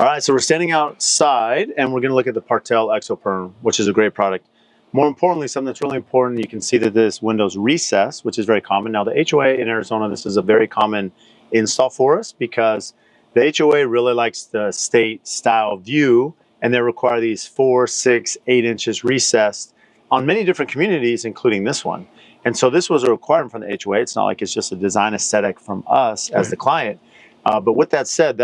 All right, so we're standing outside and we're going to look at the Partel Exoperm, which is a great product. More importantly, something that's really important, you can see that this window's recessed, which is very common. Now, the HOA in Arizona, this is a very common install for us because the HOA really likes the state style view, and they require these 4, 6, 8 inches recessed on many different communities, including this one. And so this was a requirement from the HOA. It's not like it's just a design aesthetic from us as the client. But with that said,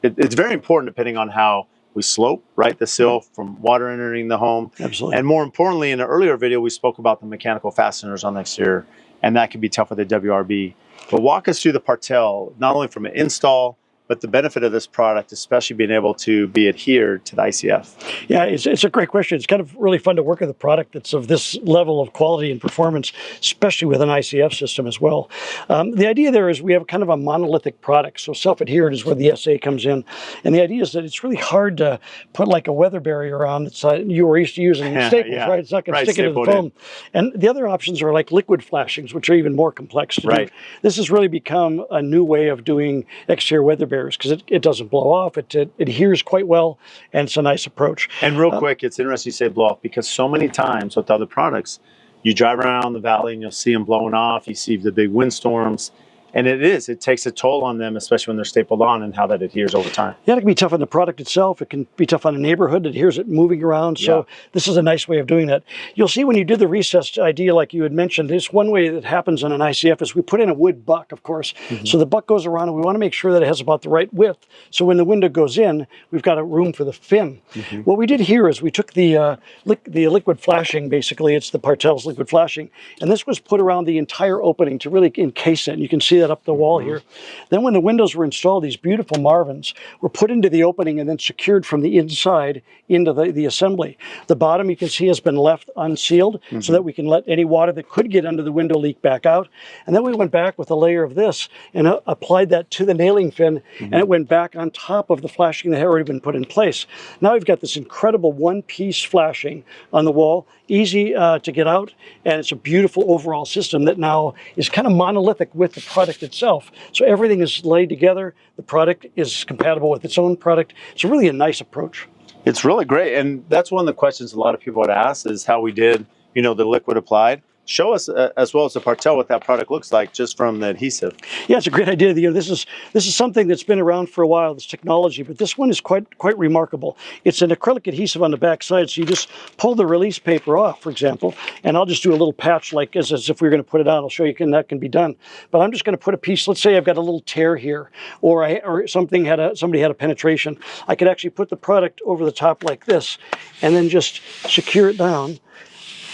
it's very important depending on how we slope, right, the sill from water entering the home. Absolutely. And more importantly, in an earlier video, we spoke about the mechanical fasteners on the exterior, and that can be tough with a WRB. But walk us through the Partel, not only from an install, but the benefit of this product, especially being able to be adhered to the ICF. Yeah, it's a great question. It's kind of really fun to work with a product that's of this level of quality and performance, especially with an ICF system as well. The idea there is we have kind of a monolithic product. So self-adherent is where the SA comes in. And the idea is that it's really hard to put like a weather barrier on that's you were used to using staples, right? It's not going to stick into the foam. And the other options are like liquid flashings, which are even more complex to do. This has really become a new way of doing exterior weather barriers, because it doesn't blow off. It adheres quite well, and it's a nice approach. And real quick, it's interesting you say blow off, because so many times with other products, you drive around the valley and you'll see them blowing off. You see the big windstorms. And it takes a toll on them, especially when they're stapled on, and how that adheres over time. Yeah, it can be tough on the product itself. It can be tough on a neighborhood that hears it moving around. So this is a nice way of doing that. You'll see when you did the recessed idea, like you had mentioned, this one way that happens on an ICF is we put in a wood buck, of course. So the buck goes around, and we want to make sure that it has about the right width. So when the window goes in, we've got a room for the fin. What we did here is we took the liquid flashing, basically, it's the Partel's liquid flashing, and this was put around the entire opening to really encase it. And you can see that up the wall here. Then when the windows were installed, these beautiful Marvins were put into the opening and then secured from the inside into the assembly. The bottom, you can see, has been left unsealed so that we can let any water that could get under the window leak back out. And then we went back with a layer of this and applied that to the nailing fin, and it went back on top of the flashing that had already been put in place. Now we've got this incredible one-piece flashing on the wall, easy to get out, and it's a beautiful overall system that now is kind of monolithic with the product itself. So everything is laid together. The product is compatible with its own product. It's really a nice approach. It's really great. And that's one of the questions a lot of people would ask, is how we did, the liquid applied. Show us, as well as the Partel, what that product looks like just from the adhesive. Yeah, it's a great idea. This is something that's been around for a while, this technology, but this one is quite remarkable. It's an acrylic adhesive on the back side, so you just pull the release paper off, for example, and I'll just do a little patch like as if we were going to put it on. I'll show you that can be done. But I'm just going to put a piece. Let's say I've got a little tear here, or somebody had a penetration. I could actually put the product over the top like this, and then just secure it down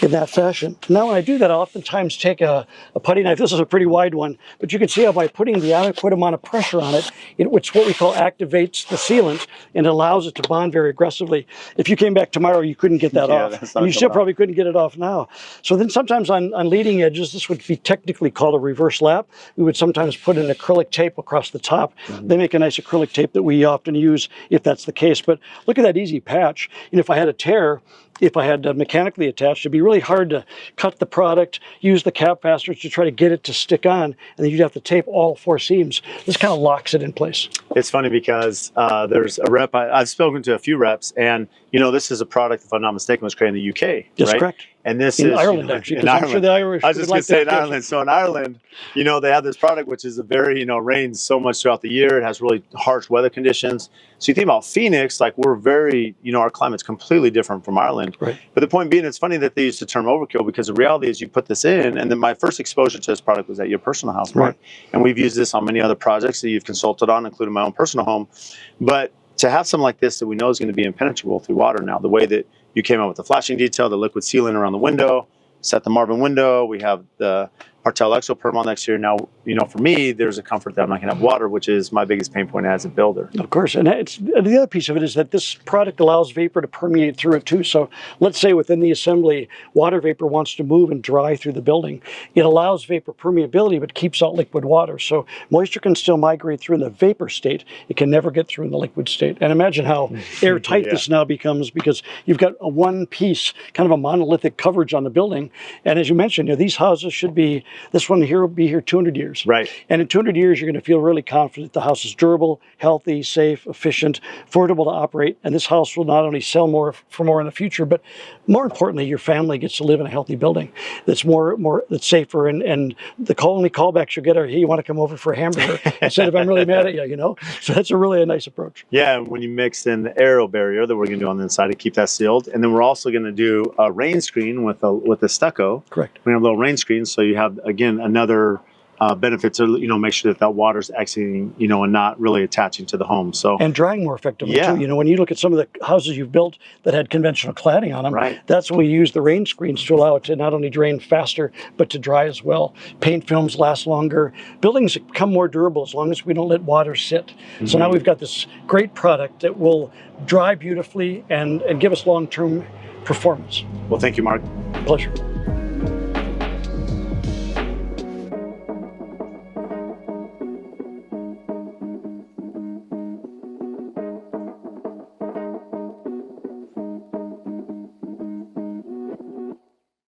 in that fashion. Now when I do that, I'll oftentimes take a putty knife. This is a pretty wide one, but you can see how by putting the adequate amount of pressure on it, which what we call activates the sealant and allows it to bond very aggressively. If you came back tomorrow, you couldn't get that off. And you still probably couldn't get it off now. So then sometimes on leading edges, this would be technically called a reverse lap. We would sometimes put an acrylic tape across the top. They make a nice acrylic tape that we often use if that's the case. But look at that easy patch. And if I had a tear, if I had mechanically attached, it'd be really hard to cut the product, use the cap fasteners to try to get it to stick on, and then you'd have to tape all 4 seams. This kind of locks it in place. It's funny because there's a rep, I've spoken to a few reps, and this is a product, if I'm not mistaken, was created in the UK. That's right? correct. And this in is Ireland, actually. In Ireland. I'm sure the Irish I was just going to say in Ireland. So in Ireland, they have this product which is a very, rains so much throughout the year. It has really harsh weather conditions. So you think about Phoenix, like we're very, our climate's completely different from Ireland. Right. But the point being, it's funny that they use the term overkill, because the reality is you put this in, and then my first exposure to this product was at your personal house, Mark. Right. And we've used this on many other projects that you've consulted on, including my own personal home. But to have something like this that we know is going to be impenetrable through water now, the way that you came out with the flashing detail, the liquid sealant around the window, set the Marvin window, we have the Partel Exoperm on next year. Now, for me, there's a comfort that I'm not going to have water, which is my biggest pain point as a builder. Of course, and the other piece of it is that this product allows vapor to permeate through it too. So let's say within the assembly, water vapor wants to move and dry through the building. It allows vapor permeability, but keeps out liquid water. So moisture can still migrate through in the vapor state. It can never get through in the liquid state. And imagine how airtight this now becomes, because you've got a one piece, kind of a monolithic coverage on the building. And as you mentioned, these houses should be This one here will be here 200 years. Right. And in 200 years, you're going to feel really confident the house is durable, healthy, safe, efficient, affordable to operate. And this house will not only sell more for more in the future, but more importantly, your family gets to live in a healthy building that's that's safer. And the only callbacks you get are, hey, you want to come over for a hamburger instead of I'm really mad at you, you know? So that's a nice approach. Yeah, when you mix in the aerial barrier that we're going to do on the inside to keep that sealed, and then we're also going to do a rain screen with a stucco. Correct. We have a little rain screen, so you have again another benefit to make sure that water's exiting, and not really attaching to the home. So and drying more effectively Yeah. too. When you look at some of the houses you've built that had conventional cladding on them, Right. that's when we use the rain screens to allow it to not only drain faster but to dry as well. Paint films last longer. Buildings become more durable as long as we don't let water sit. So now we've got this great product that will dry beautifully and give us long-term performance. well, thank you, Mark. Pleasure.